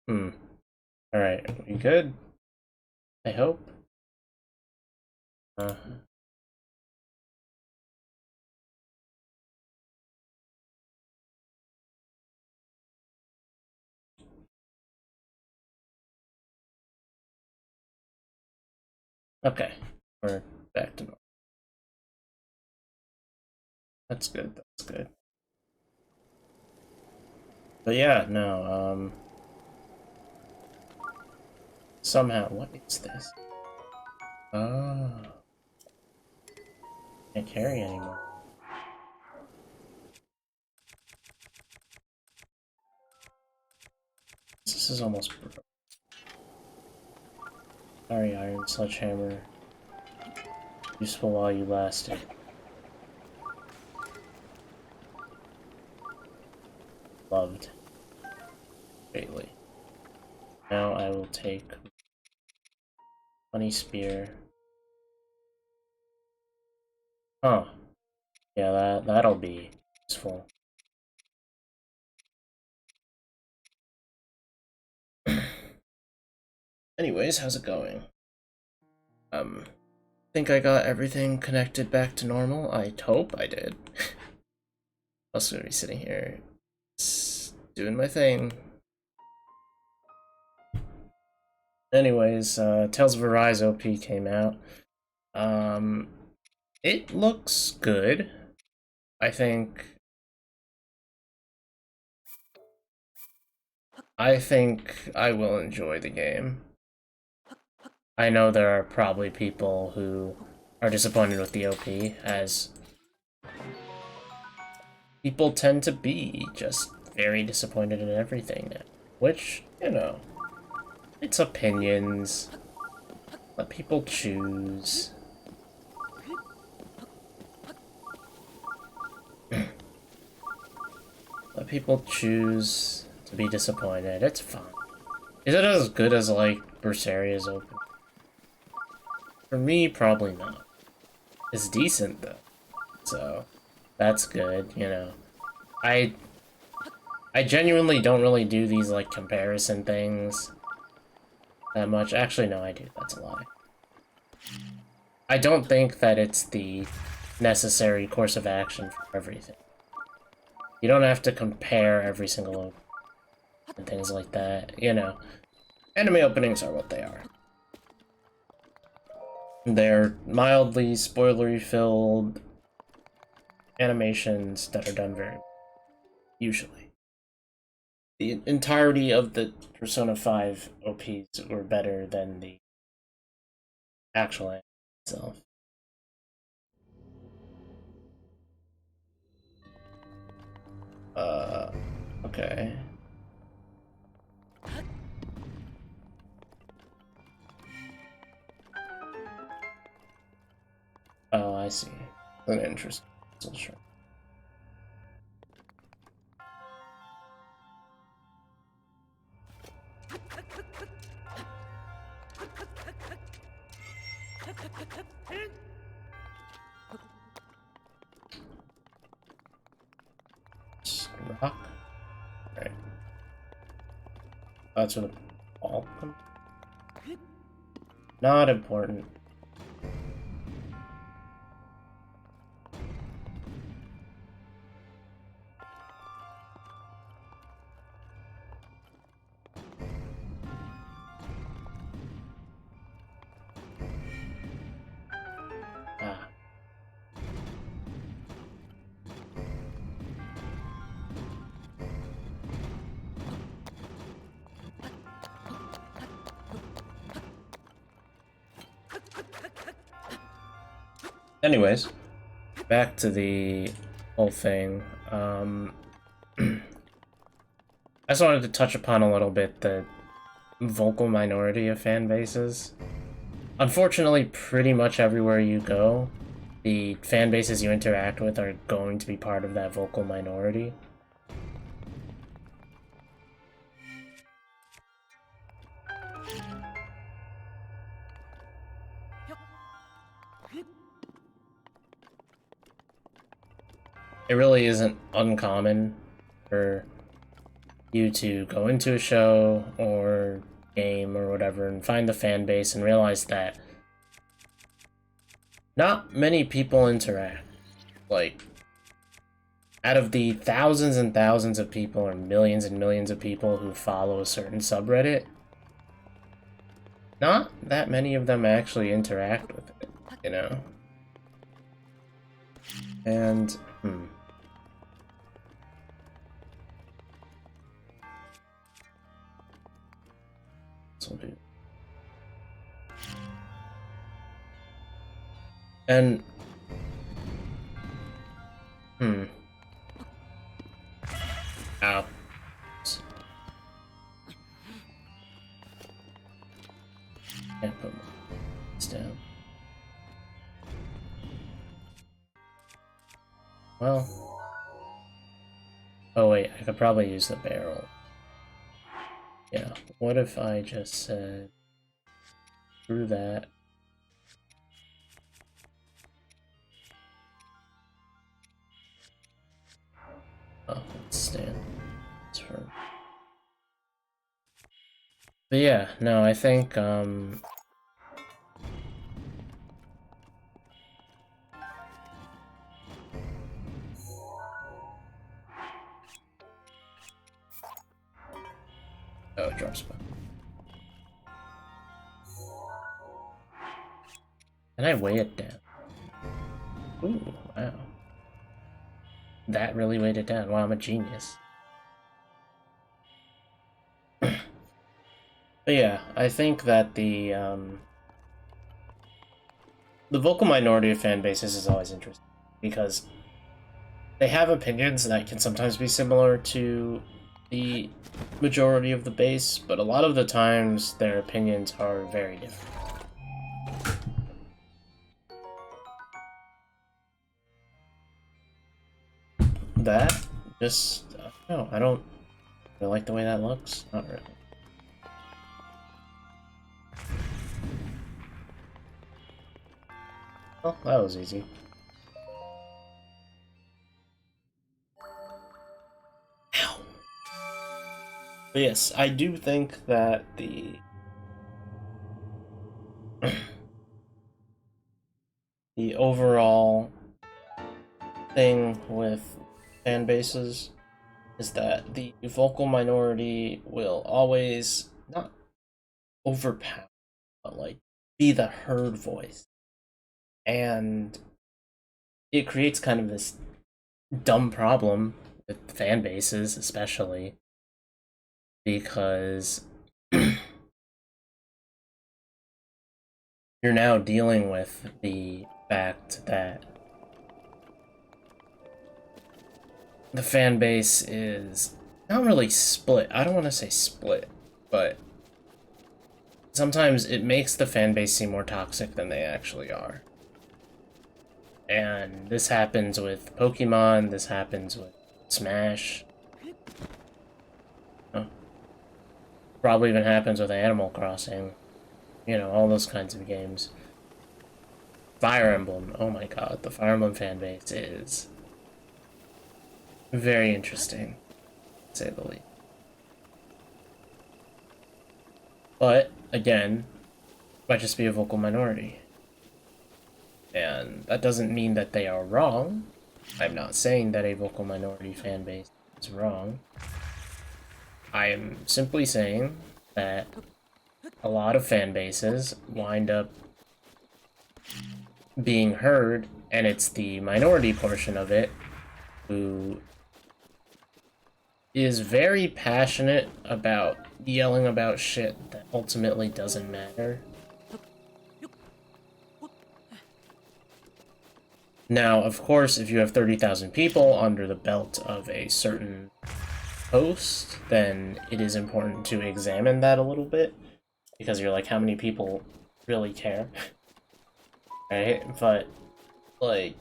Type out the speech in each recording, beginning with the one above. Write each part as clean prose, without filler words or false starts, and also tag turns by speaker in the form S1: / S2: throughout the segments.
S1: Hmm. Alright, we good? I hope. Uh, okay. We're back to normal. That's good, that's good. But yeah, no, somehow, what is this? Oh, can't carry anymore. This is almost broken. Sorry, Iron Sledgehammer. Useful while you lasted. Loved. Greatly. Now I will take Honey Spear. Huh. Yeah, that'll be useful. Anyways, how's it going? Think I got everything connected back to normal? I hope I did. I was gonna be sitting here doing my thing. Anyways, Tales of Arise OP came out. Um, it looks good. I think. I think I will enjoy the game. I know there are probably people who are disappointed with the OP, as people tend to be just very disappointed in everything now. Which, you know, it's opinions. Let people choose. Let people choose to be disappointed. It's fine. Is it as good as, like, Berseria's open? For me, probably not. It's decent, though. So, that's good, you know. I I genuinely don't really do these, like, comparison things that much. Actually, no, I do. That's a lie. I don't think that it's the necessary course of action for everything. You don't have to compare every single opening and things like that, you know. Anime openings are what they are. They're mildly spoilery-filled animations that are done very well, usually. The entirety of the Persona 5 OPs were better than the actual anime itself. Uh, okay. Oh, I see. An interesting. Sure. Rock. Right. That's where the ball comes. Not important. Ah. Anyways, back to the whole thing. I just wanted to touch upon a little bit the vocal minority of fan bases. Unfortunately, pretty much everywhere you go, the fan bases you interact with are going to be part of that vocal minority. It really isn't uncommon for you to go into a show or game or whatever and find the fan base and realize that not many people interact. Like, out of the thousands and thousands of people or millions and millions of people who follow a certain subreddit, not that many of them actually interact with it, you know? And, this will do. And, ow. Can't put this down. Well. Oh wait, I could probably use the barrel. Yeah, what if I just said through that? Oh, let's stand. It's for... But yeah, no, I think, oh, it drops back. Can I weigh it down? Ooh, wow. That really weighed it down. Wow, I'm a genius. But yeah, I think that the vocal minority of fan bases is always interesting because they have opinions that can sometimes be similar to the majority of the base, but a lot of the times their opinions are very different. That just, no, I don't really like the way that looks. Not really. Well, that was easy. Ow. But yes, I do think that the overall thing with fan bases is that the vocal minority will always not overpower, but like be the heard voice. And it creates kind of this dumb problem with fan bases, especially because you're now dealing with the fact that the fan base is not really split. I don't want to say split, but sometimes it makes the fan base seem more toxic than they actually are. And this happens with Pokemon, this happens with Smash. Probably even happens with Animal Crossing. You know, all those kinds of games. Fire Emblem, oh my god, the Fire Emblem fan base is very interesting, to say the least. But, again, might just be a vocal minority. And that doesn't mean that they are wrong. I'm not saying that a vocal minority fan base is wrong. I am simply saying that a lot of fan bases wind up being heard, and it's the minority portion of it who is very passionate about yelling about shit that ultimately doesn't matter. Now, of course, if you have 30,000 people under the belt of a certain post, then it is important to examine that a little bit, because you're like, how many people really care? Right? But, like,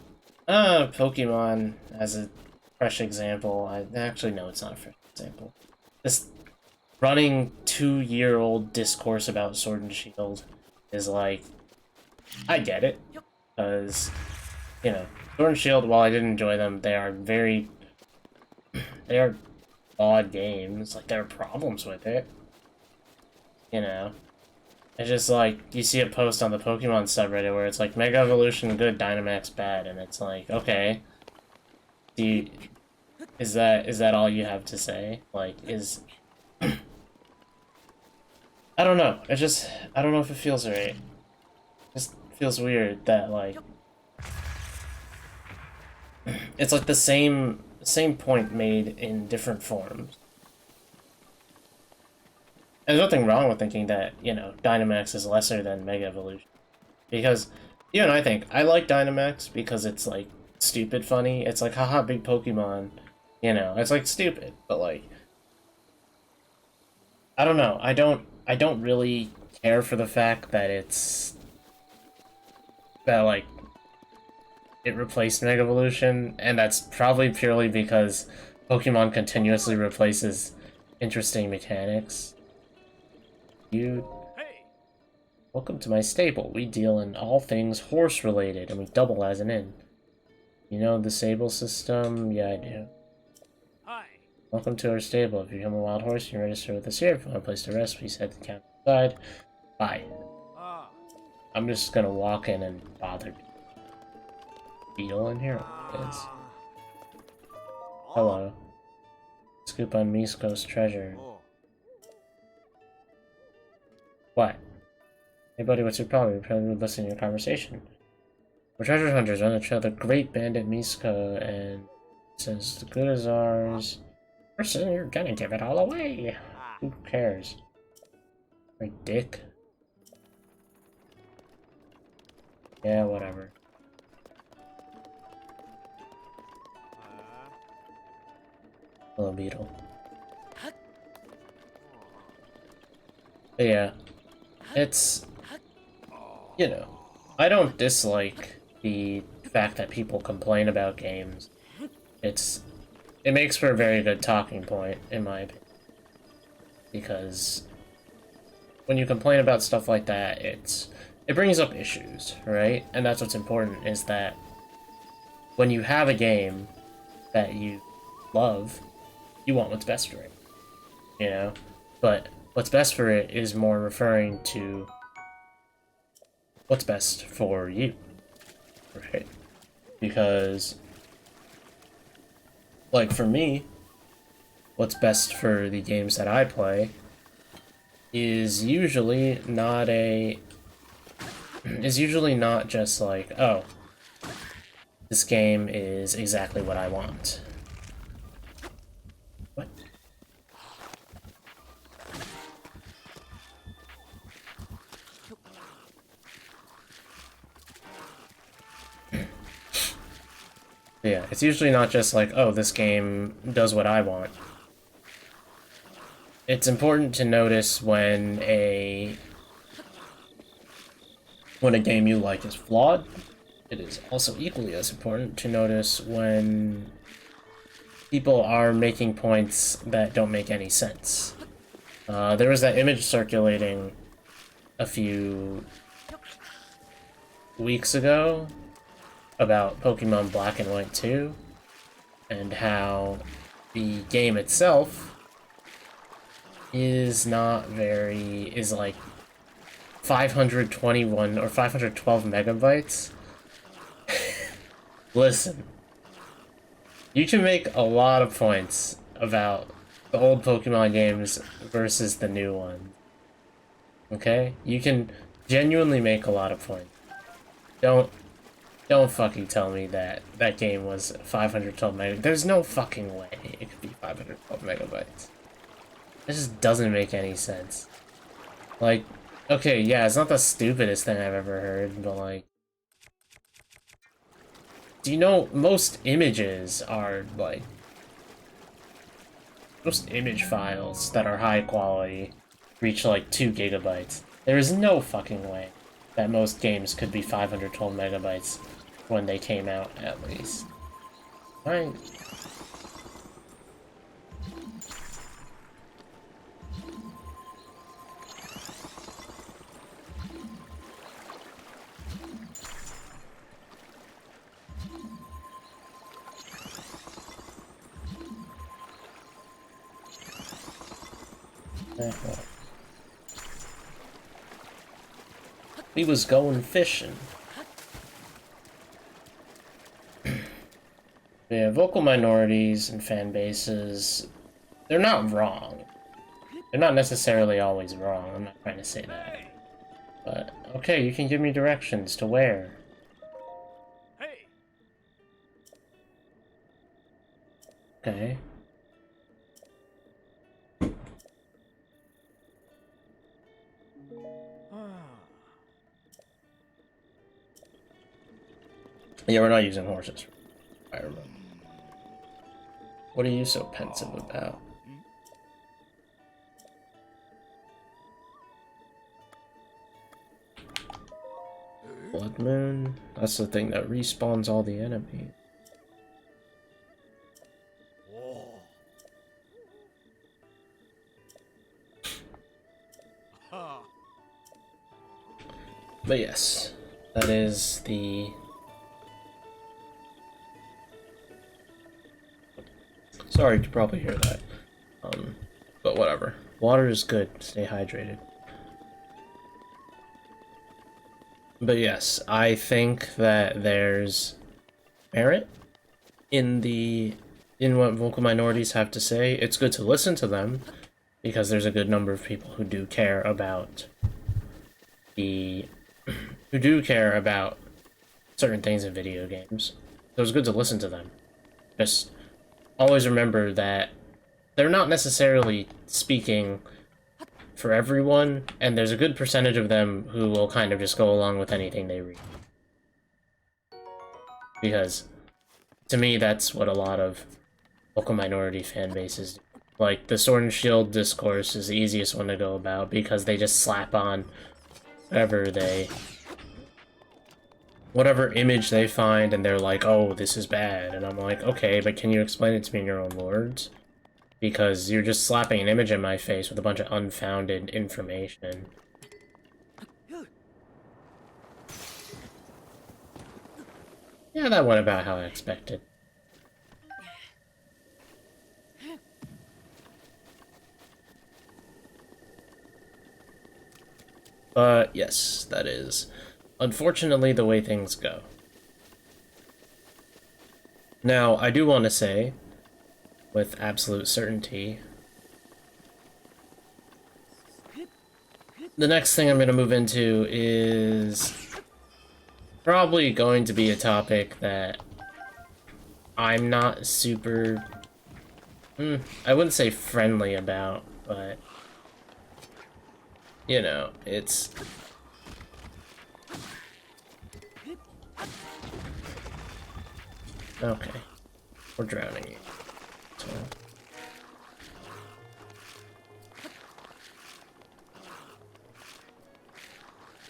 S1: Pokemon as a fresh example, actually, no, it's not a fresh example. This running 2-year-old discourse about Sword and Shield is like, I get it, because, you know, Sword and Shield, while I did enjoy them, they are odd games. Like, there are problems with it. You know? It's just like, you see a post on the Pokemon subreddit where it's like, Mega Evolution good, Dynamax bad, and it's like, okay. Do you... Is that all you have to say? Like, is... I don't know. I don't know if it feels right. It just feels weird that, like... It's like the same point made in different forms. There's nothing wrong with thinking that, you know, Dynamax is lesser than Mega Evolution. Because, you know, I think, I like Dynamax because it's, like, stupid funny. It's like, haha, big Pokemon. You know, it's, like, stupid. But, like, I don't know. I don't really care for the fact that like, it replaced Mega Evolution, and that's probably purely because Pokemon continuously replaces interesting mechanics. Welcome to my stable. We deal in all things horse-related, and we double as an inn. You know the stable system? Yeah, I do.
S2: Hi.
S1: Welcome to our stable. If you become a wild horse, you can register with us here. If you want a place to rest, please head to the counter outside. Bye. I'm just gonna walk in and bother Beetle in here. It is. Hello. Scoop on Misko's treasure. What? Hey buddy, what's your problem? You're probably listening to your conversation. We're treasure hunters on the trail. The great bandit Misko, and since the good is ours, person, you're gonna give it all away. Who cares? Like dick. Yeah, whatever. Hello, Beetle. But yeah, it's, you know, I don't dislike the fact that people complain about games. It makes for a very good talking point, in my opinion. Because when you complain about stuff like that, it brings up issues, right? And that's what's important, is that when you have a game that you love, you want what's best for it, you know? But what's best for it is more referring to what's best for you, right? Because, like, for me, what's best for the games that I play is usually not just like, oh, this game is exactly what I want. What? Yeah, it's usually not just like, oh, this game does what I want. It's important to notice when a game you like is flawed. It is also equally as important to notice when people are making points that don't make any sense. There was that image circulating a few weeks ago about Pokemon Black and White 2, and how the game itself is like 521 or 512 megabytes. Listen, you can make a lot of points about the old Pokemon games versus the new one. Okay? You can genuinely make a lot of points. Don't fucking tell me that that game was 512 megabytes. There's no fucking way it could be 512 megabytes. It just doesn't make any sense. Like, okay, yeah, it's not the stupidest thing I've ever heard, but like, do you know most images are like, most image files that are high quality reach like 2 gigabytes. There is no fucking way that most games could be 512 megabytes when they came out, at least. Right. We was going fishing. Yeah, vocal minorities and fan bases, they're not wrong. They're not necessarily always wrong, I'm not trying to say that. But, okay, you can give me directions to where.
S2: Hey.
S1: Okay. Yeah, we're not using horses. I remember. What are you so pensive about? Blood Moon? That's the thing that respawns all the enemies. But yes, that is the... Sorry to probably hear that. But whatever. Water is good. Stay hydrated. But yes, I think that there's merit in what vocal minorities have to say. It's good to listen to them because there's a good number of people who do care about certain things in video games. So it's good to listen to them. Just always remember that they're not necessarily speaking for everyone, and there's a good percentage of them who will kind of just go along with anything they read. Because, to me, that's what a lot of vocal minority fan bases do. Like, the Sword and Shield discourse is the easiest one to go about, because they just slap on whatever image they find, and they're like, oh, this is bad. And I'm like, okay, but can you explain it to me in your own words? Because you're just slapping an image in my face with a bunch of unfounded information. Yeah, that went about how I expected. But yes, that is unfortunately the way things go. Now, I do want to say, with absolute certainty, the next thing I'm going to move into is probably going to be a topic that I'm not super, I wouldn't say friendly about, but, you know, it's... Okay. We're drowning you. So...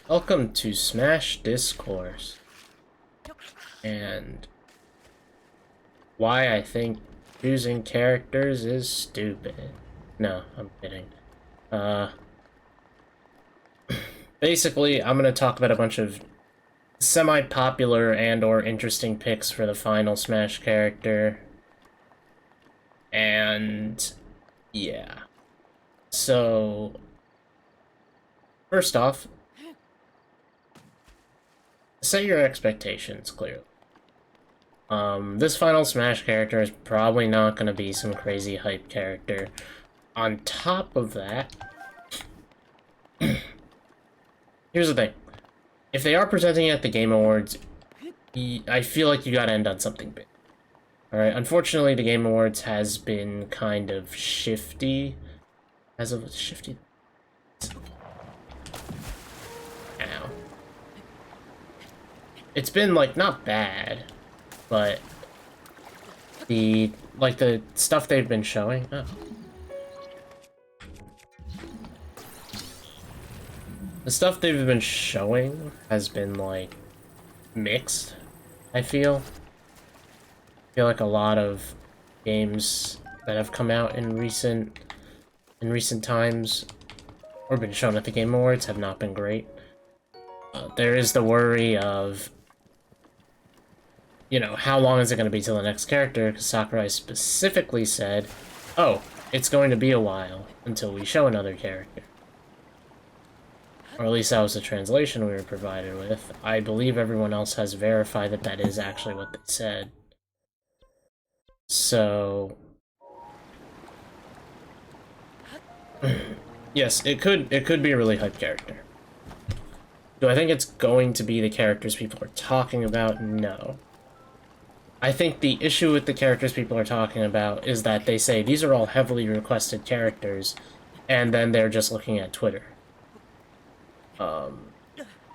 S1: Welcome to Smash Discourse. And... why I think choosing characters is stupid. No, I'm kidding. Basically, I'm gonna talk about a bunch of semi-popular and/or interesting picks for the final Smash character. And... yeah. So... first off, set your expectations clearly. This final Smash character is probably not going to be some crazy hype character. On top of that, here's the thing. If they are presenting it at the Game Awards, I feel like you gotta end on something big. Alright, unfortunately the Game Awards has been kind of shifty. Shifty? Ow. It's been, like, not bad, but the stuff they've been showing... Oh. The stuff they've been showing has been, like, mixed, I feel. I feel like a lot of games that have come out in recent times, or been shown at the Game Awards, have not been great. There is the worry of, you know, how long is it going to be till the next character, because Sakurai specifically said, oh, it's going to be a while until we show another character. Or at least that was the translation we were provided with. I believe everyone else has verified that that is actually what they said. So... yes, it could be a really hype character. Do I think it's going to be the characters people are talking about? No. I think the issue with the characters people are talking about is that they say these are all heavily requested characters, and then they're just looking at Twitter.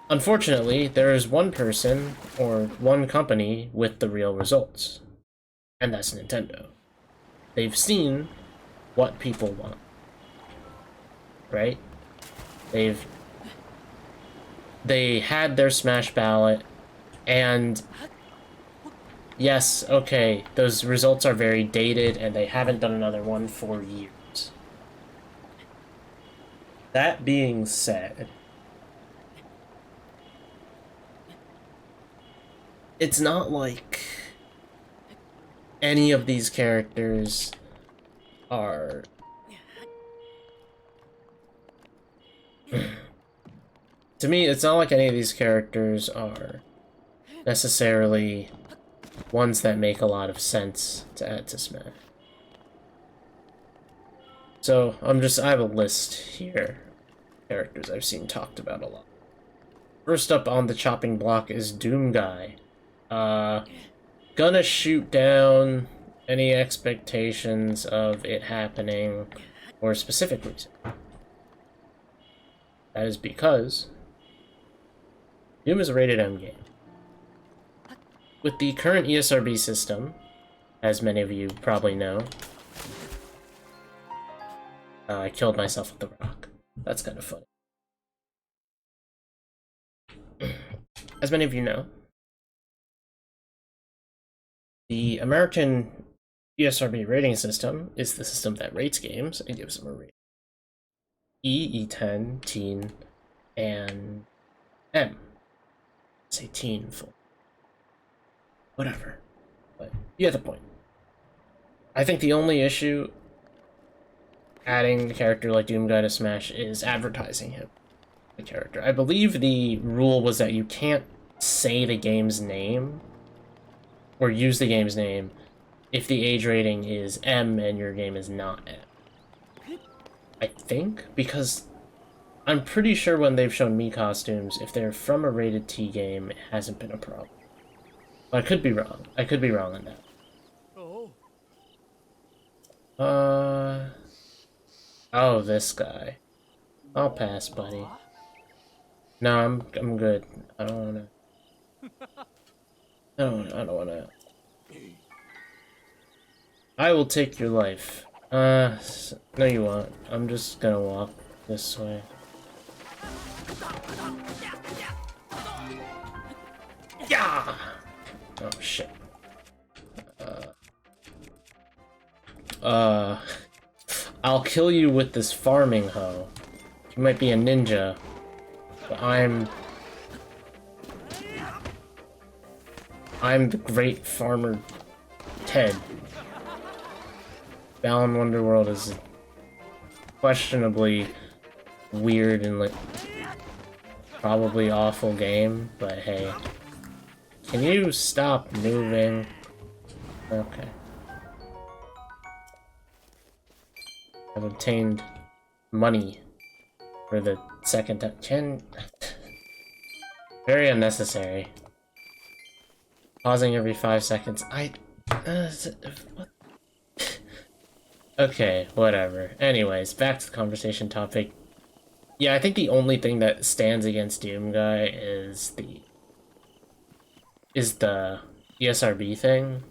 S1: Unfortunately, there is one person or one company with the real results, and that's Nintendo. They've seen what people want, right? They had their Smash ballot, and yes, okay, those results are very dated, and they haven't done another one for years. That being said, it's not like any of these characters are... to me, it's not like any of these characters are necessarily ones that make a lot of sense to add to Smash. So, I have a list here of characters I've seen talked about a lot. First up on the chopping block is Doom Guy. Gonna shoot down any expectations of it happening for a specific reason. That is because Doom is a rated M game. With the current ESRB system, as many of you probably know, I killed myself with the rock. That's kind of funny. As many of you know, the American ESRB rating system is the system that rates games and gives them a rating. E, E10, teen, and M. Say teen full. Whatever. But you get the point. I think the only issue adding a character like Doom Guy to Smash is advertising him. The character. I believe the rule was that you can't say the game's name or use the game's name if the age rating is M and your game is not M. I think, because I'm pretty sure when they've shown me costumes, if they're from a rated T game, it hasn't been a problem. But I could be wrong. I could be wrong on that. Oh, this guy. I'll pass, buddy. No, I'm good. I don't wanna. No, I don't wanna. I will take your life. No you won't. I'm just gonna walk this way. Yeah! Oh, shit. I'll kill you with this farming hoe. You might be a ninja, but I'm the great farmer Ted. Balan Wonderworld is questionably weird and like probably awful game, but hey. Can you stop moving? Okay. I've obtained money for the second time. Very unnecessary. Pausing every 5 seconds. What? Okay, whatever. Anyways, back to the conversation topic. Yeah, I think the only thing that stands against Doom Guy is the ESRB thing.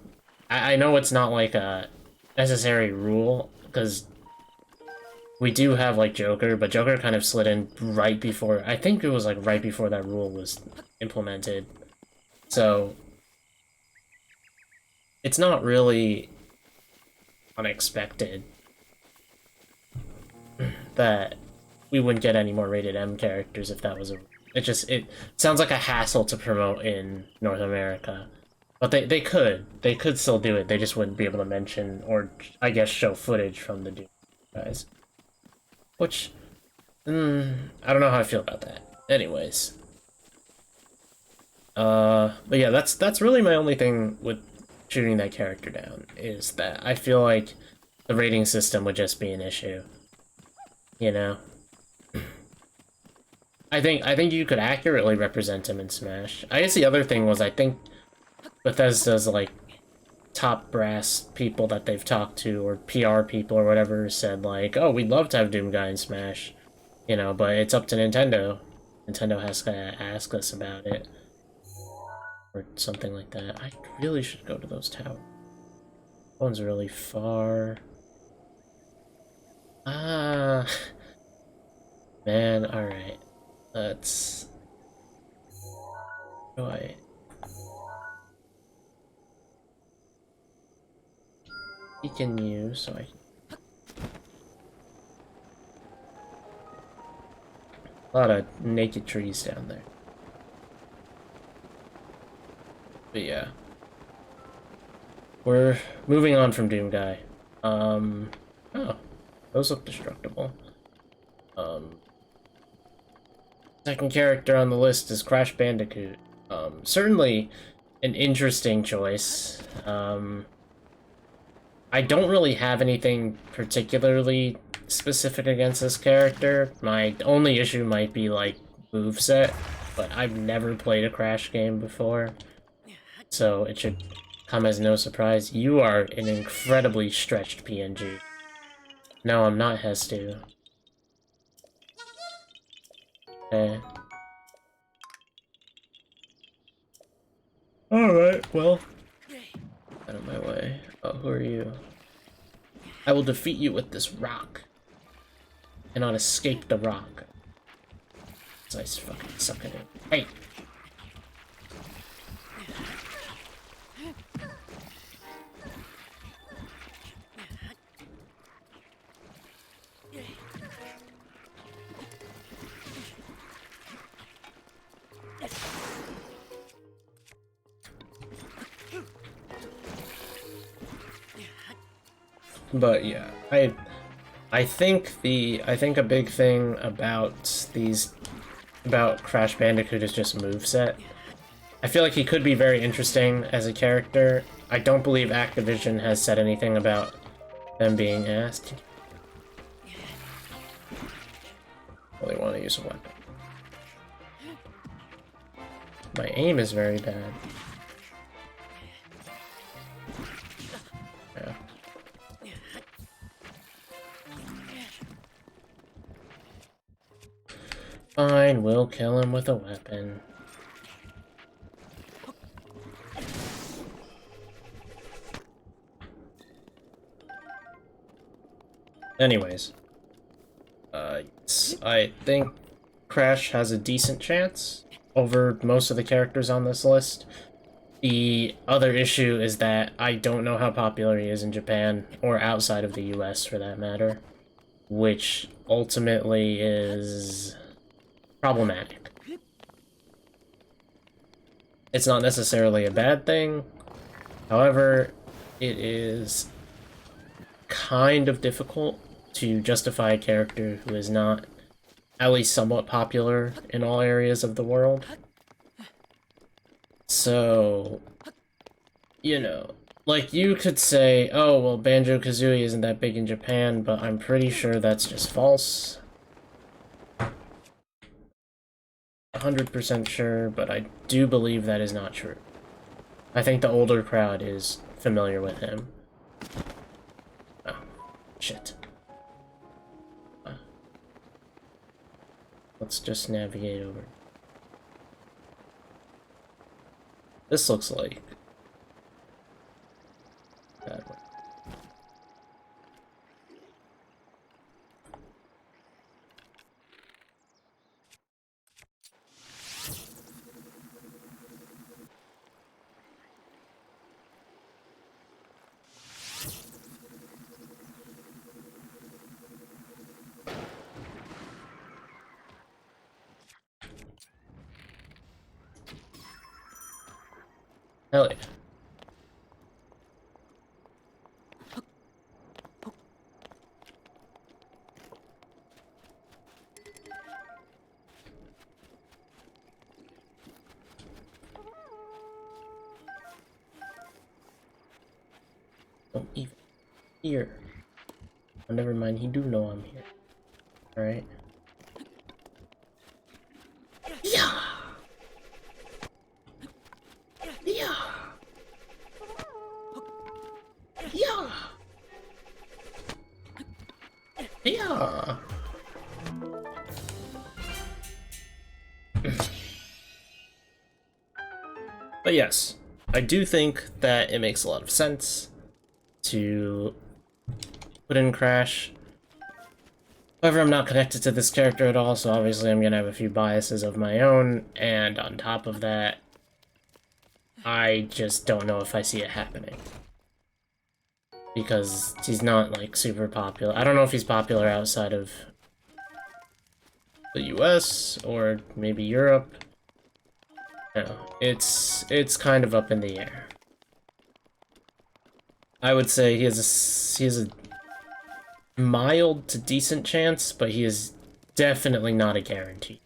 S1: I know it's not like a necessary rule, because we do have like Joker, but Joker kind of slid in right before, I think it was like right before that rule was implemented. So it's not really unexpected that we wouldn't get any more rated M characters if that was a... It sounds like a hassle to promote in North America. But they could still do it, they just wouldn't be able to mention, or I guess show footage from the Doom guys. Which, I don't know how I feel about that. Anyways. But yeah, that's really my only thing with shooting that character down, is that I feel like the rating system would just be an issue. You know? I think you could accurately represent him in Smash. I guess the other thing was, I think Bethesda's, like, top brass people that they've talked to, or PR people or whatever, said, like, oh, we'd love to have Doom Guy in Smash. You know, but it's up to Nintendo. Nintendo has to ask us about it. Or something like that. I really should go to those towers. One's really far. Ah, man, alright. Let's... Do I... Weaken you, so I... A lot of naked trees down there. But yeah. We're moving on from Doom Guy. Oh. Those look destructible. Second character on the list is Crash Bandicoot. Certainly an interesting choice. I don't really have anything particularly specific against this character. My only issue might be, like, moveset, but I've never played a Crash game before, so it should come as no surprise. You are an incredibly stretched PNG. No, I'm not Hestu. Okay. Alright, well. Out of my way. Oh, who are you? I will defeat you with this rock. Cannot escape the rock. I fucking suck at it. Hey! But yeah, I think a big thing about Crash Bandicoot is just moveset. I feel like he could be very interesting as a character. I don't believe Activision has said anything about them being asked. Well, they want to use a weapon. My aim is very bad. Yeah. Fine, we'll kill him with a weapon. Anyways. I think Crash has a decent chance over most of the characters on this list. The other issue is that I don't know how popular he is in Japan, or outside of the US for that matter, which ultimately is problematic. It's not necessarily a bad thing, however, it is kind of difficult to justify a character who is not at least somewhat popular in all areas of the world. So, you know, like, you could say, oh, well, Banjo-Kazooie isn't that big in Japan, but I'm pretty sure that's just false. 100% sure, but I do believe that is not true. I think the older crowd is familiar with him. Oh, shit. Let's just navigate over. This looks like bad way. Hell yeah. here. Oh, never mind, he do know I'm here. Alright. Yeah! Yeah! Yeah! Yeah! But yes, I do think that it makes a lot of sense to put in Crash. However, I'm not connected to this character at all, so obviously I'm gonna have a few biases of my own, and on top of that, I just don't know if I see it happening. Because he's not, like, super popular. I don't know if he's popular outside of the US, or maybe Europe. No, it's kind of up in the air. I would say he has a mild to decent chance, but he is definitely not a guarantee.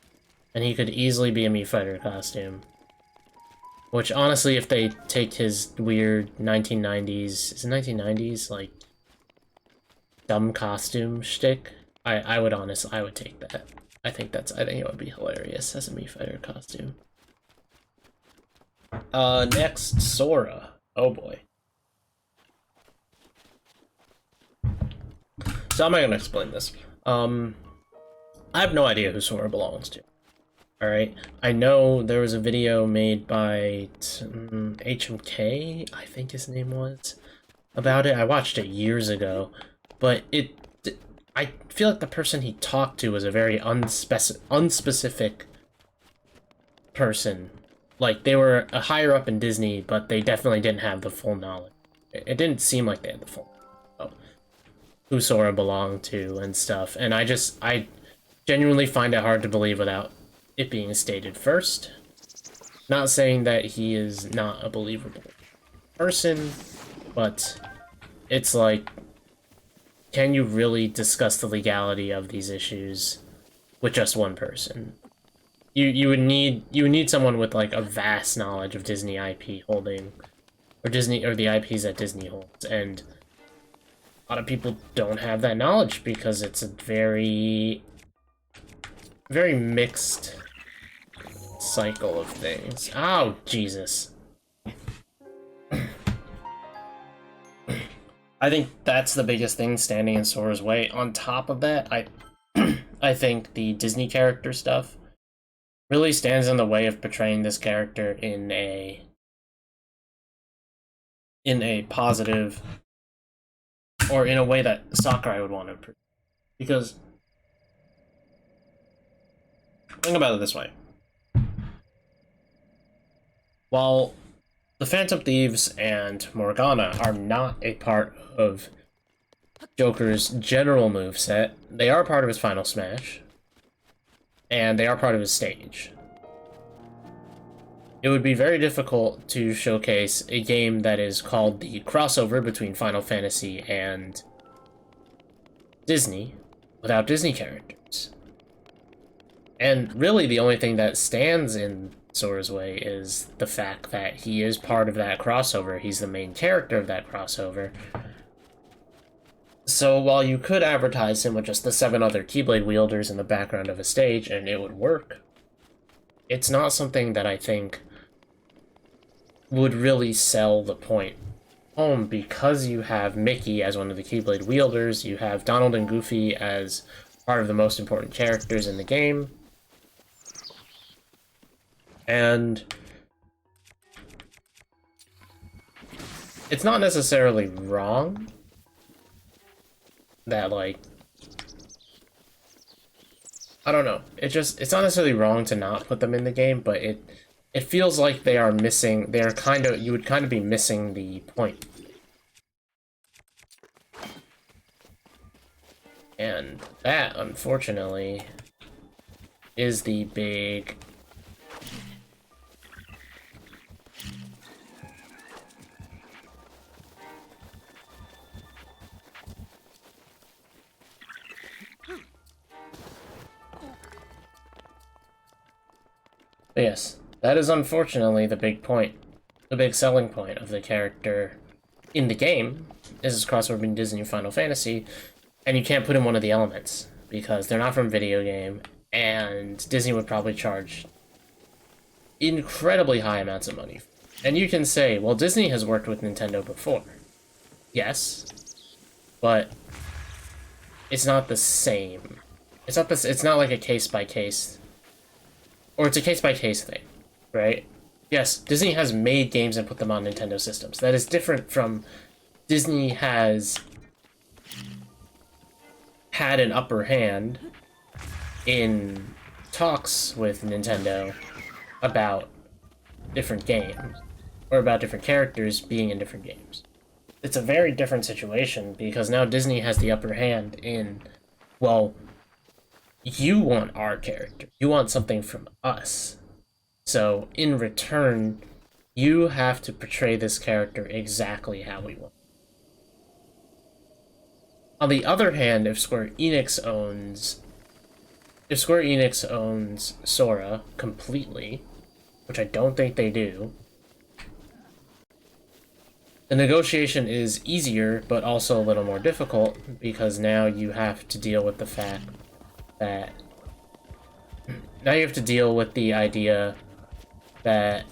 S1: And he could easily be a Mii Fighter costume. Which, honestly, if they take his weird 1990s... Is it 1990s? Like, dumb costume shtick? I would take that. I think it would be hilarious as a Mii Fighter costume. Next, Sora. Oh boy. So how am I gonna explain this? I have no idea who Sora belongs to. Alright? I know there was a video made by HMK, I think his name was, about it. I watched it years ago, but I feel like the person he talked to was a very unspecific person. Like, they were a higher up in Disney, but they definitely didn't have the full knowledge. It didn't seem like they had the full knowledge of who Sora belonged to and stuff, and I genuinely find it hard to believe without it being stated first. Not saying that he is not a believable person, but it's like, can you really discuss the legality of these issues with just one person? You would need someone with like a vast knowledge of Disney IP holding, or the IPs that Disney holds, and a lot of people don't have that knowledge because it's a very mixed cycle of things. Oh, Jesus. I think that's the biggest thing standing in Sora's way. On top of that, I think the Disney character stuff really stands in the way of portraying this character in a positive, or in a way that Sakurai would want to. Because think about it this way. While the Phantom Thieves and Morgana are not a part of Joker's general moveset, they are part of his Final Smash, and they are part of his stage. It would be very difficult to showcase a game that is called the crossover between Final Fantasy and Disney without Disney characters. And really the only thing that stands in Sora's way is the fact that he is part of that crossover. He's the main character of that crossover. So while you could advertise him with just the 7 other Keyblade wielders in the background of a stage and it would work, it's not something that I think would really sell the point home, because you have Mickey as one of the Keyblade wielders, you have Donald and Goofy as part of the most important characters in the game, and it's not necessarily wrong that, like, I don't know, it's not necessarily wrong to not put them in the game, but it feels like they are missing, you would kind of be missing the point. And that, unfortunately, is the big... But yes, that is unfortunately the big point. The big selling point of the character in the game. This is crossover between Disney and Final Fantasy, and you can't put in one of the elements because they're not from video game, and Disney would probably charge incredibly high amounts of money. And you can say, well, Disney has worked with Nintendo before. Yes, but it's not the same. It's not like a case-by-case, or it's a case-by-case thing, right? Yes, Disney has made games and put them on Nintendo systems. That is different from Disney has had an upper hand in talks with Nintendo about different games, or about different characters being in different games. It's a very different situation, because now Disney has the upper hand in, well, you want our character. You want something from us. So, in return, you have to portray this character exactly how we want. On the other hand, if Square Enix owns Sora completely, which I don't think they do, the negotiation is easier, but also a little more difficult, because now you have to deal with the fact that... Now you have to deal with the idea that...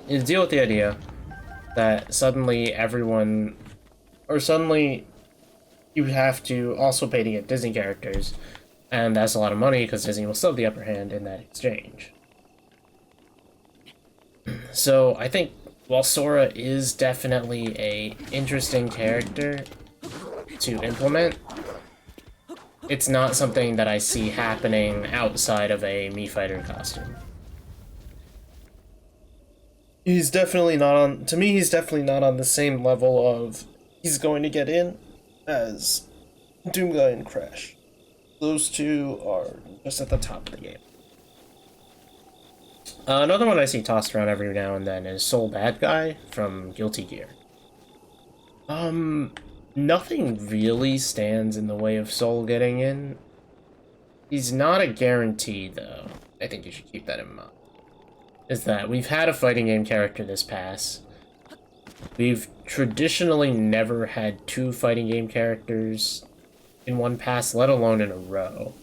S1: You deal with the idea that suddenly everyone... Or suddenly you have to also pay to get Disney characters, and that's a lot of money because Disney will still have the upper hand in that exchange. So I think while Sora is definitely a interesting character to implement, it's not something that I see happening outside of a Mii Fighter costume. He's definitely not on... To me, he's definitely not on the same level of he's going to get in as Doomguy and Crash. Those two are just at the top of the game. Another one I see tossed around every now and then is Soul Bad Guy from Guilty Gear. Nothing really stands in the way of Soul getting in. He's not a guarantee, though. I think you should keep that in mind. Is that we've had a fighting game character this pass. We've traditionally never had two fighting game characters in one pass, let alone in a row.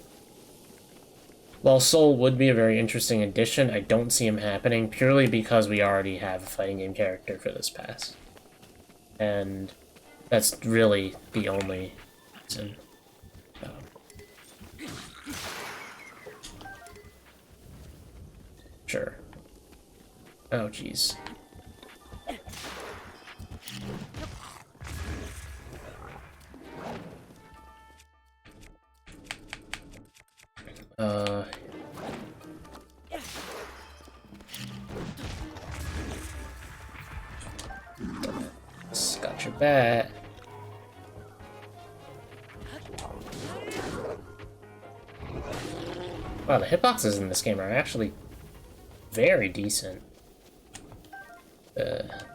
S1: While Soul would be a very interesting addition, I don't see him happening purely because we already have a fighting game character for this pass. And that's really the only reason. Sure. Oh, jeez. Got your bat. Wow, the hitboxes in this game are actually very decent.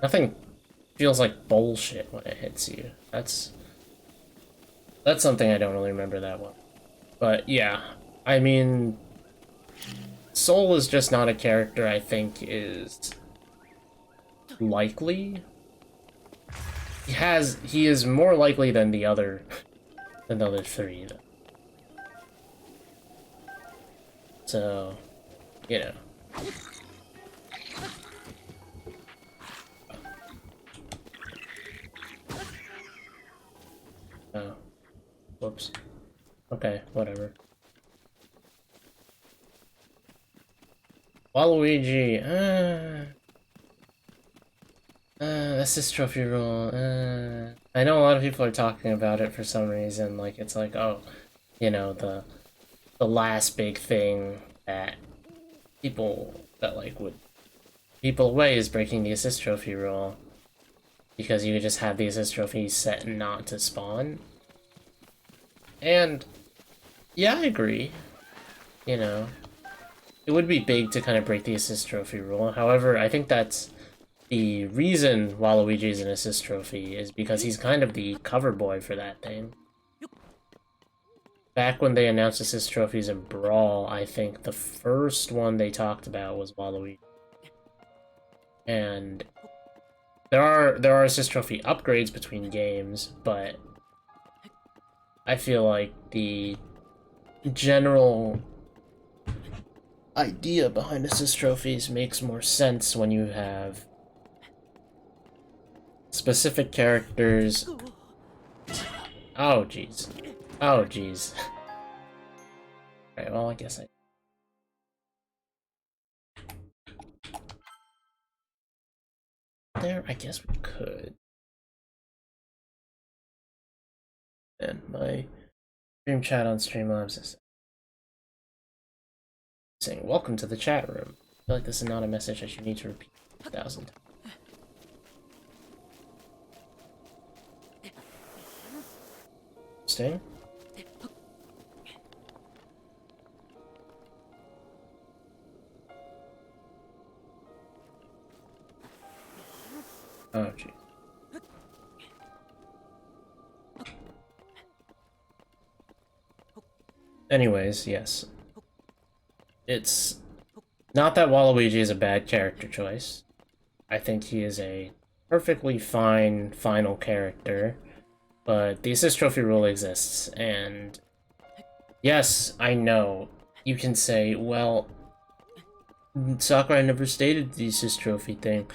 S1: Nothing feels like bullshit when it hits you. That's something I don't really remember that well. But yeah, I mean, Soul is just not a character I think is likely. He is more likely than the other three, though. So, you know. Oh. Whoops. Okay, whatever. Waluigi, assist trophy rule, I know a lot of people are talking about it for some reason, like, it's like, oh, you know, the last big thing that people away is breaking the assist trophy rule, because you could just have the assist trophy set not to spawn. And yeah, I agree. You know, it would be big to kind of break the assist trophy rule. However, I think that's the reason Waluigi is an assist trophy is because he's kind of the cover boy for that thing. back when they announced assist trophies in Brawl, I think the first one they talked about was Waluigi. And there are assist trophy upgrades between games, but I feel like the general idea behind assist trophies makes more sense when you have specific characters. Oh jeez. Oh jeez. Alright, well I guess I guess we could. And my stream chat on Streamlabs is saying, "Welcome to the chat room." I feel like this is not a message that you need to repeat 1,000 times. Interesting. Oh, jeez. Anyways, yes. It's not that Waluigi is a bad character choice. I think he is a perfectly fine final character, but the assist trophy rule exists, and yes, I know, you can say, well, Sakurai never stated the assist trophy thing.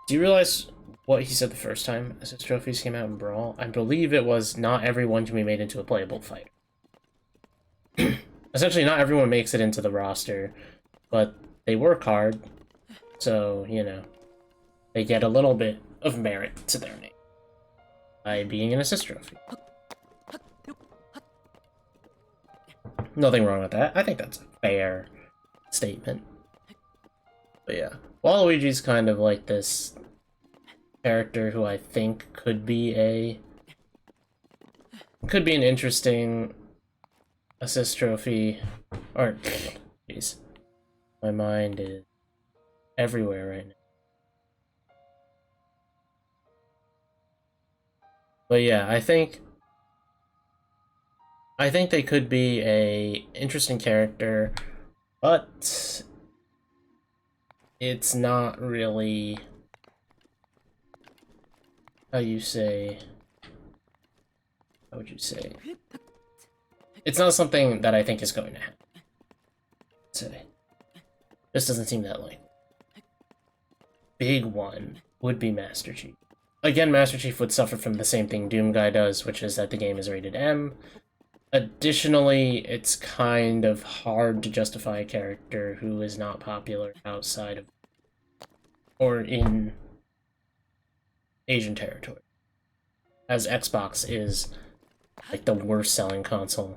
S1: Do you realize what he said the first time assist trophies came out in Brawl? I believe it was not everyone can be made into a playable fighter. Essentially, not everyone makes it into the roster, but they work hard, so, you know, they get a little bit of merit to their name by being an assist trophy. Nothing wrong with that. I think that's a fair statement. But yeah, Waluigi's kind of like this character who I think could be an interesting assist trophy, or jeez, my mind is everywhere right now. But yeah, I think they could be a interesting character, but it's not really how would you say? It's not something that I think is going to happen. Say, this doesn't seem that likely. Big one would be Master Chief. Again, Master Chief would suffer from the same thing Doom Guy does, which is that the game is rated M. Additionally, it's kind of hard to justify a character who is not popular outside of or in Asian territory, as Xbox is like the worst selling console.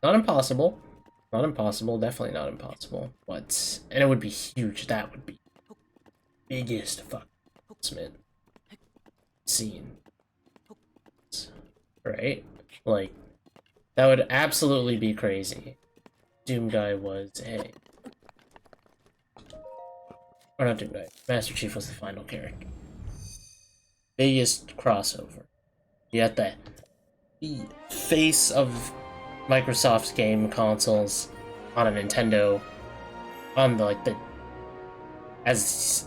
S1: Not impossible. Not impossible, definitely not impossible. But, and it would be huge, that would be biggest fucking announcement scene. Right? Like, that would absolutely be crazy. Doom Guy was a... Or not Doom Guy, Master Chief was the final character. Biggest crossover. Yet the face of Microsoft's game consoles on a Nintendo, on the, like, the, as,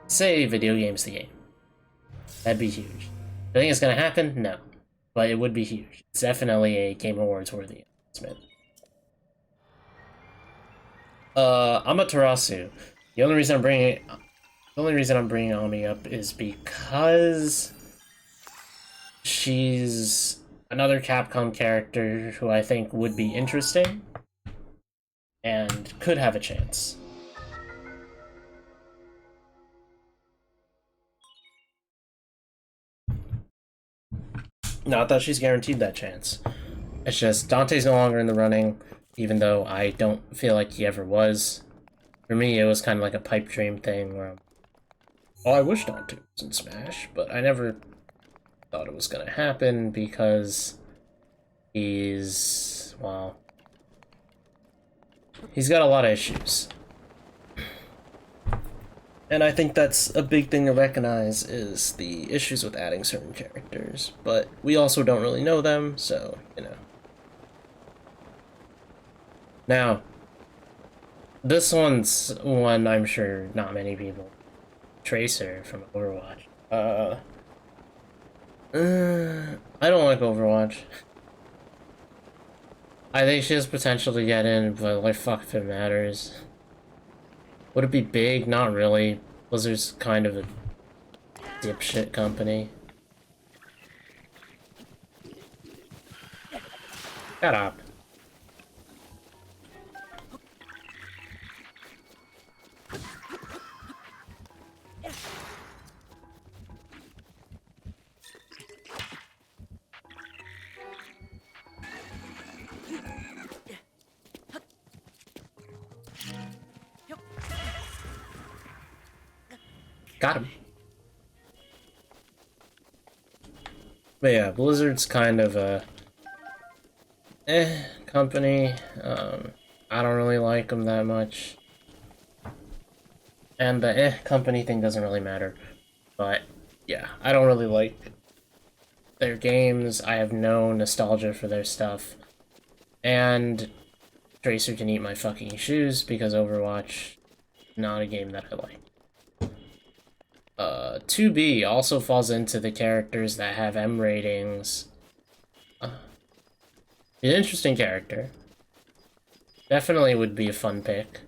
S1: say, video games the game. That'd be huge. I think it's gonna happen? No. But it would be huge. It's definitely a Game Awards worthy announcement. Amaterasu. The only reason I'm bringing Ami up is because she's another Capcom character who I think would be interesting and could have a chance. Not that she's guaranteed that chance. It's just Dante's no longer in the running, even though I don't feel like he ever was. For me, it was kind of like a pipe dream thing where oh, I wish Dante was in Smash, but I never thought it was gonna happen because he's, well, he's got a lot of issues. And I think that's a big thing to recognize is the issues with adding certain characters. But we also don't really know them, so, you know. Now, this one's one I'm sure not many people. Tracer from Overwatch. I don't like Overwatch. I think she has potential to get in, but like, fuck if it matters. Would it be big? Not really. Blizzard's kind of a dipshit company. Shut up. Got him. But yeah, Blizzard's kind of a company. I don't really like them that much. And the company thing doesn't really matter. But yeah, I don't really like their games. I have no nostalgia for their stuff. And Tracer can eat my fucking shoes because Overwatch, not a game that I like. 2B also falls into the characters that have M ratings. An interesting character. Definitely would be a fun pick.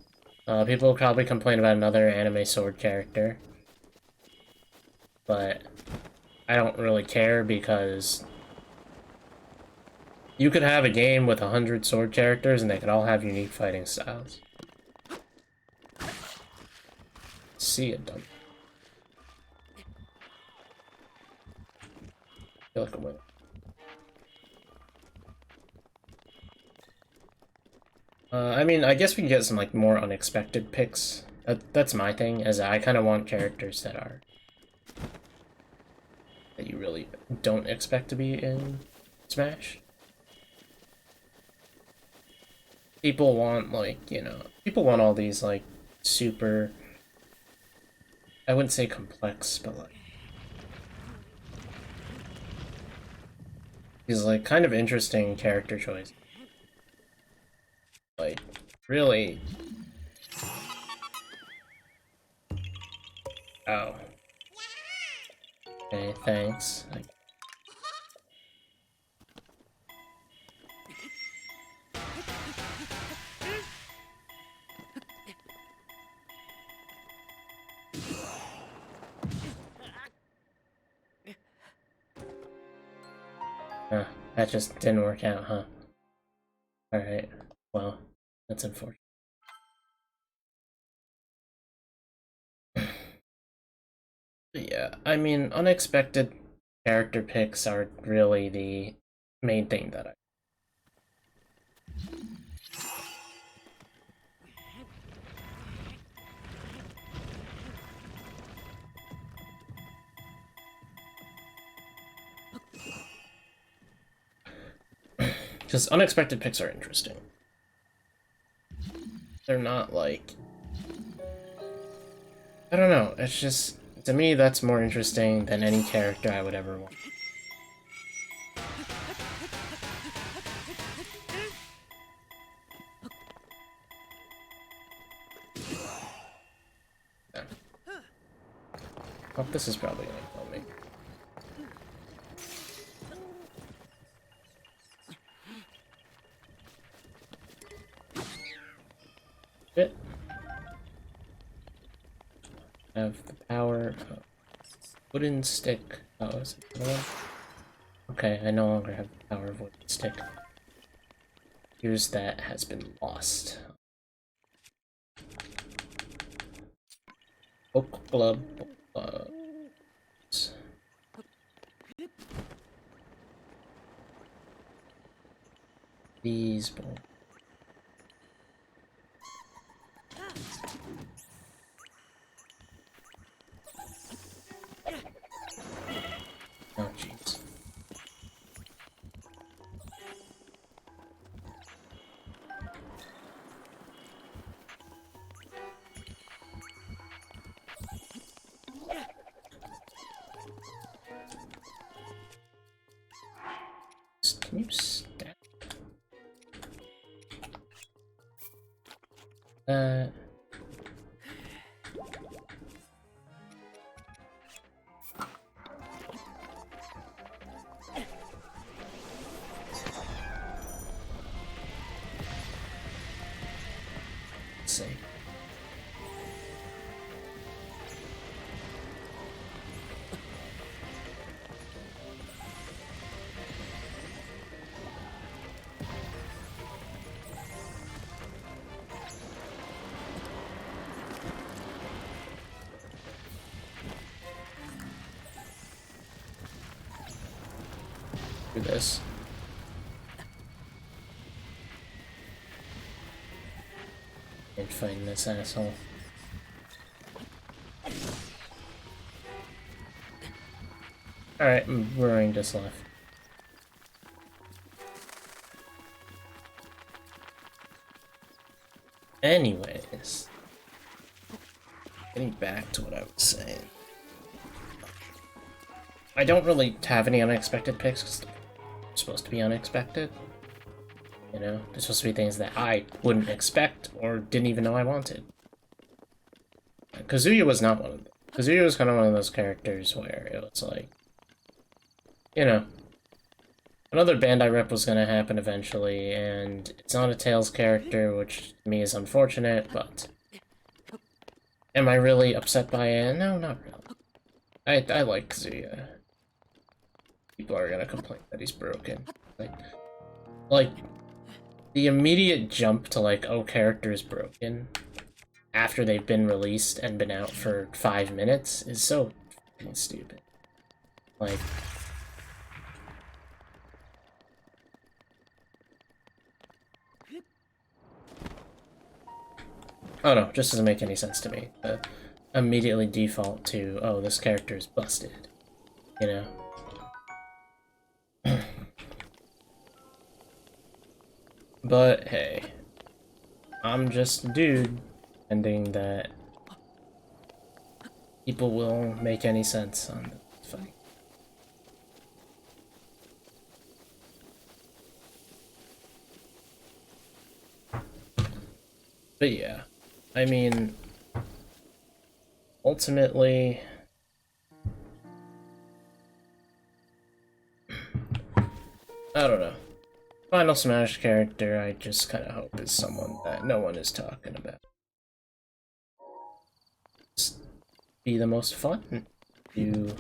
S1: People will probably complain about another anime sword character. But I don't really care because you could have a game with 100 sword characters and they could all have unique fighting styles. See it done. I feel like a winner. I mean, I guess we can get some like more unexpected picks. That's my thing, as I kind of want characters that you really don't expect to be in Smash. People want like, you know, people want all these like super, I wouldn't say complex, but like these like kind of interesting character choice. Like, really. Oh. Okay, thanks. That just didn't work out, huh? Alright. Well, that's unfortunate. But yeah, I mean, unexpected character picks are really the main thing that I... Because unexpected picks are interesting. They're not like... I don't know, it's just... To me, that's more interesting than any character I would ever want. Yeah. Oh, this is probably gonna kill me. Shit. Have the power of wooden stick. Oh, is it the one? Okay, I no longer have the power of wooden stick. Here's that has been lost. Book club. These bones. Oh, jeez. Can you stack that? Let's see. Do this. And find this asshole. Alright, Brewing just left. Anyways, getting back to what I was saying. I don't really have any unexpected picks because they're supposed to be unexpected. You know, they're supposed to be things that I wouldn't expect or didn't even know I wanted. Kazuya was not one of them. Kazuya was kind of one of those characters where it was like, you know, another Bandai rep was going to happen eventually, and it's not a Tails character, which to me is unfortunate, but am I really upset by it? No, not really. I like Kazuya. People are going to complain that he's broken. Like, the immediate jump to like, oh, character is broken after they've been released and been out for 5 minutes is so fucking stupid. Like, oh no, just doesn't make any sense to me. Immediately default to, oh, this character is busted. You know? But hey, I'm just a dude, ending that people will make any sense on the fight. But yeah, I mean, ultimately, I don't know. Final Smash character, I just kind of hope is someone that no one is talking about. Just be the most fun. You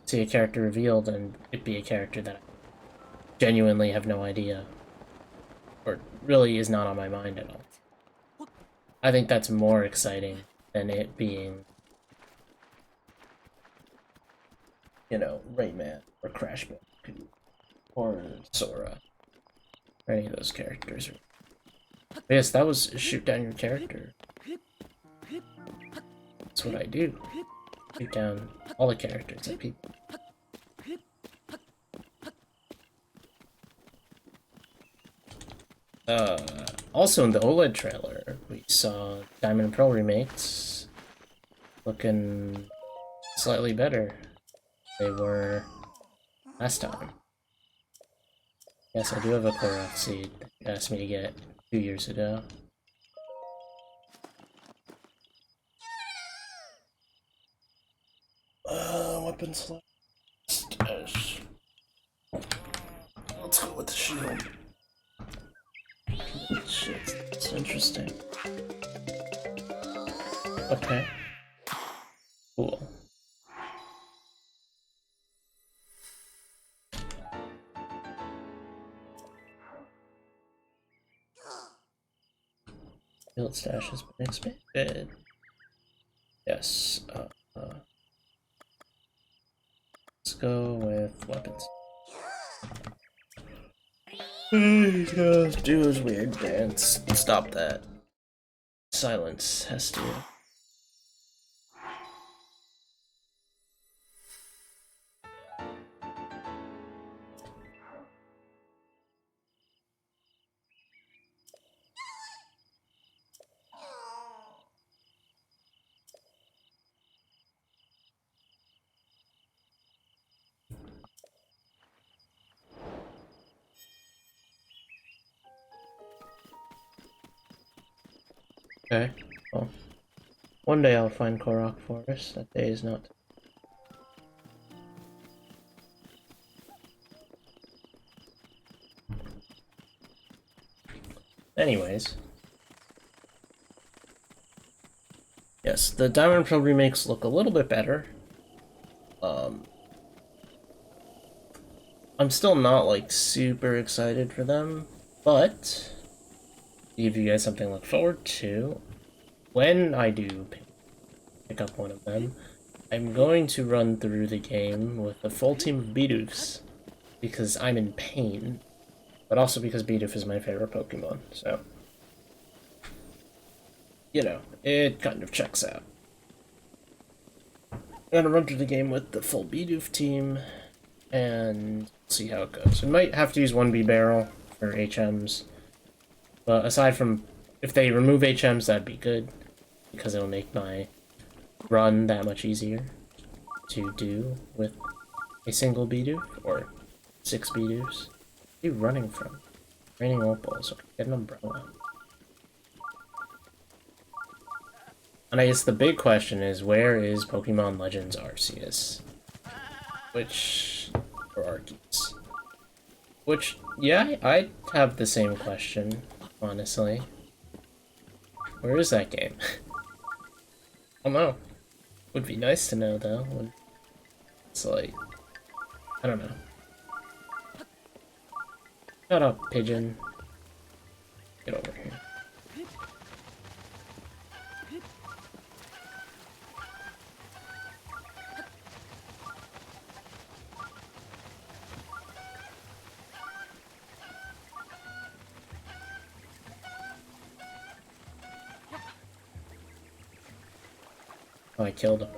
S1: see a character revealed and it be a character that I genuinely have no idea, or really is not on my mind at all. I think that's more exciting than it being, you know, Rayman or Crash Bandicoot or Sora. Or any of those characters. But yes, that was shoot down your character. That's what I do. Shoot down all the characters at people. Also in the OLED trailer, we saw Diamond and Pearl remakes looking slightly better than they were last time. Yes, I do have a Korok seed that you asked me to get 2 years ago. Weapon select. Let's go with the shield. Shit, that's interesting. Okay. Cool. Field stash has been expanded. Yes. Let's go with weapons. Do his weird dance. Stop that. Silence has to. Okay, well, one day I'll find Korok Forest. That day is not. Anyways. Yes, the Diamond Pearl remakes look a little bit better. I'm still not, like, super excited for them, but to give you guys something to look forward to, when I do pick up one of them, I'm going to run through the game with a full team of Bidooфs, because I'm in pain, but also because Bidoof is my favorite Pokemon, so, you know, it kind of checks out. I'm gonna run through the game with the full Bidoof team, and see how it goes. We might have to use 1B barrel for HMs, but aside from, if they remove HMs, that'd be good, because it'll make my run that much easier to do with a single Bidoof, or 6 Bidoofs. Where are you running from? Raining opals. Okay, get an umbrella. And I guess the big question is, where is Pokemon Legends Arceus? Which... or Arceus? Which, yeah, I have the same question, honestly. Where is that game? I don't know. Would be nice to know, though. It's like... I don't know. Shut up, pigeon. Get over here. Oh, I killed him.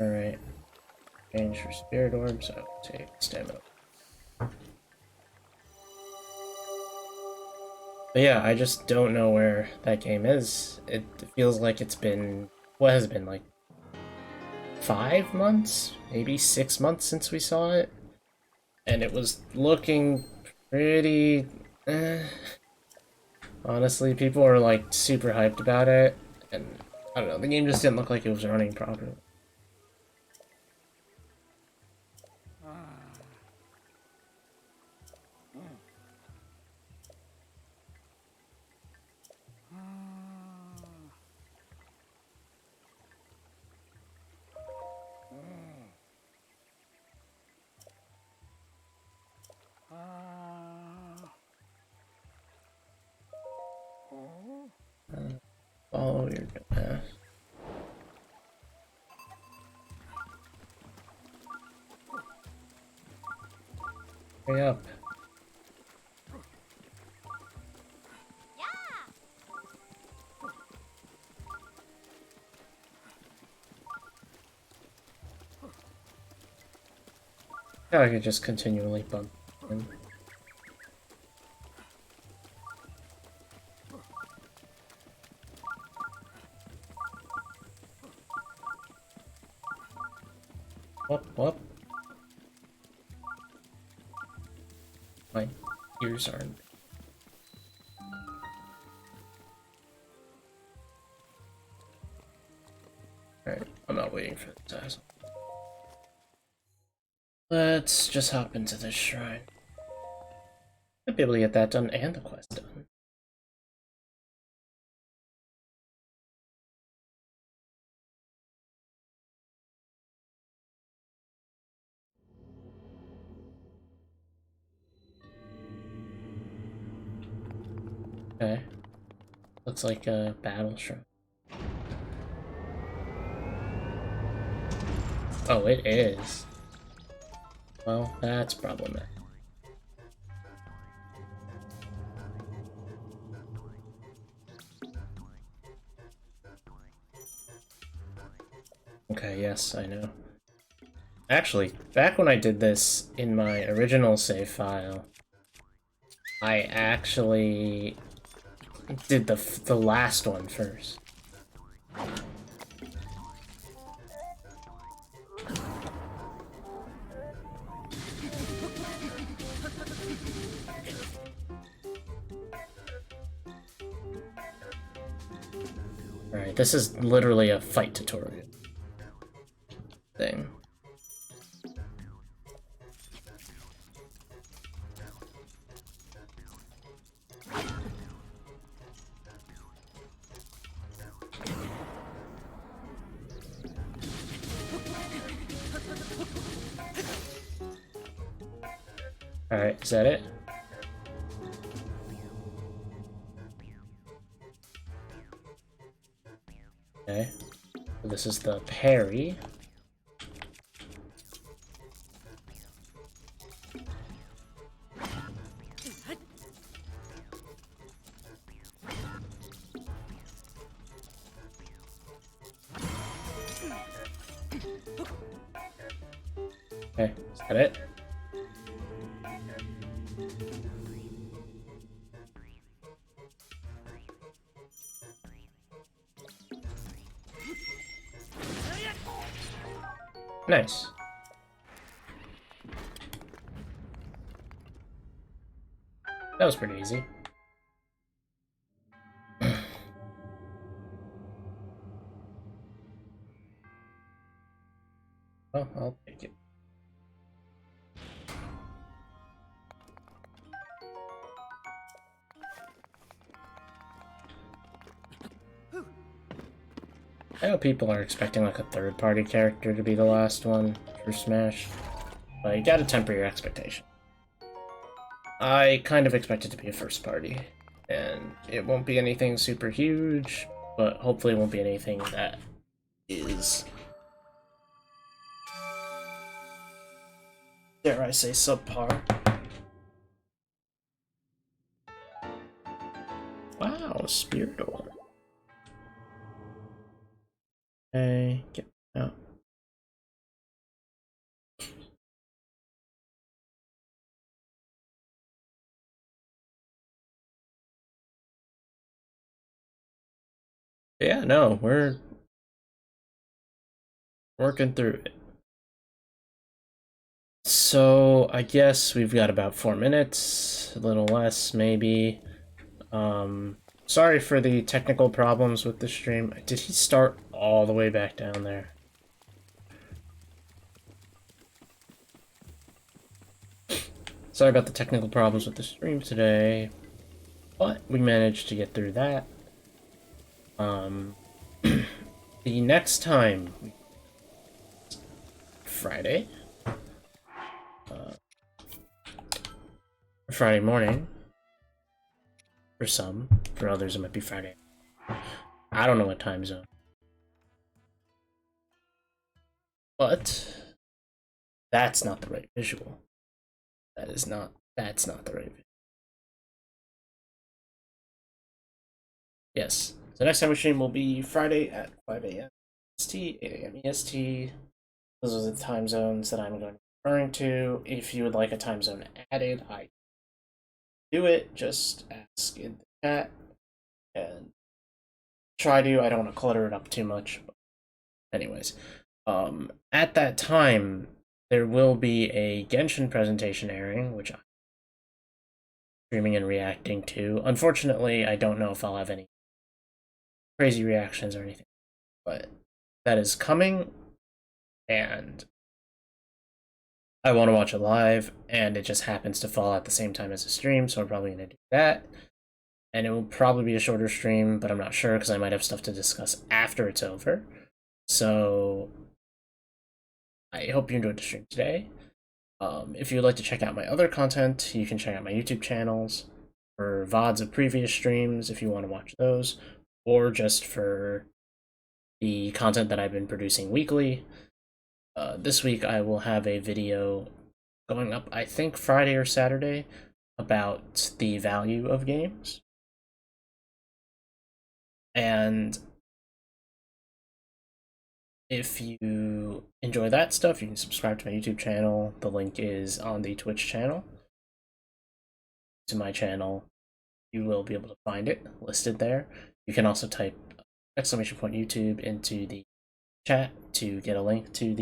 S1: Alright. Change for Spirit Orbs. I'll take stamina. But yeah, I just don't know where that game is. It feels like it's been... what has it been, like 5 months? Maybe 6 months since we saw it? And it was looking pretty... Honestly, people were like super hyped about it, and I don't know, the game just didn't look like it was running properly. Follow your path. Hurry up. Yeah, I could just continually bump him. Whoop. My ears aren't. Alright, I'm not waiting for this asshole. Let's just hop into this shrine. I'd be able to get that done and the quest done. Okay. Looks like a battle shrine. Oh, it is. Well, that's problematic. Okay, yes, I know. Actually, back when I did this in my original save file, I actually did the last one first. Alright, this is literally a fight tutorial thing. Alright, is that it? Okay. So this is the parry. Okay, is that it? Nice. That was pretty easy. Well, I'll take it. I know people are expecting like a third-party character to be the last one for Smash, but you gotta temper your expectation. I kind of expect it to be a first party, and it won't be anything super huge, but hopefully it won't be anything that is, dare I say, subpar. Wow, Spirital. Okay, get out. Yeah, no, we're working through it. So, I guess we've got about 4 minutes, a little less, maybe. Sorry for the technical problems with the stream. Did he start all the way back down there? Sorry about the technical problems with the stream today, but we managed to get through that. The next time, Friday, Friday morning, for some, for others it might be Friday. I don't know what time zone. But that's not the right visual. That's not the right visual. Yes. So next time we stream will be Friday at 5 a.m. EST, 8 a.m. EST. Those are the time zones that I'm going to be referring to. If you would like a time zone added, I do it. Just ask in the chat and try to. I don't want to clutter it up too much. But anyways, at that time, there will be a Genshin presentation airing, which I'm streaming and reacting to. Unfortunately, I don't know if I'll have any crazy reactions or anything, but that is coming, and I want to watch it live, and it just happens to fall at the same time as the stream, so I'm probably going to do that. And it will probably be a shorter stream, but I'm not sure because I might have stuff to discuss after it's over. So I hope you enjoyed the stream today. If you would like to check out my other content, you can check out my YouTube channels for VODs of previous streams if you want to watch those, or just for the content that I've been producing weekly. This week I will have a video going up, I think Friday or Saturday, about the value of games. And if you enjoy that stuff, you can subscribe to my YouTube channel. The link is on the Twitch channel. To my channel, you will be able to find it listed there. You can also type !YouTube into the chat to get a link to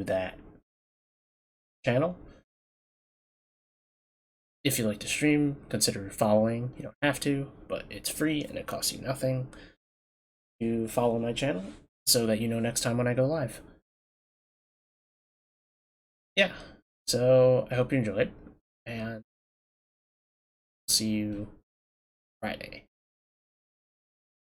S1: that channel. If you like to stream, consider following. You don't have to, but it's free and it costs you nothing to follow my channel so that you know next time when I go live. Yeah, so I hope you enjoyed, and see you Friday.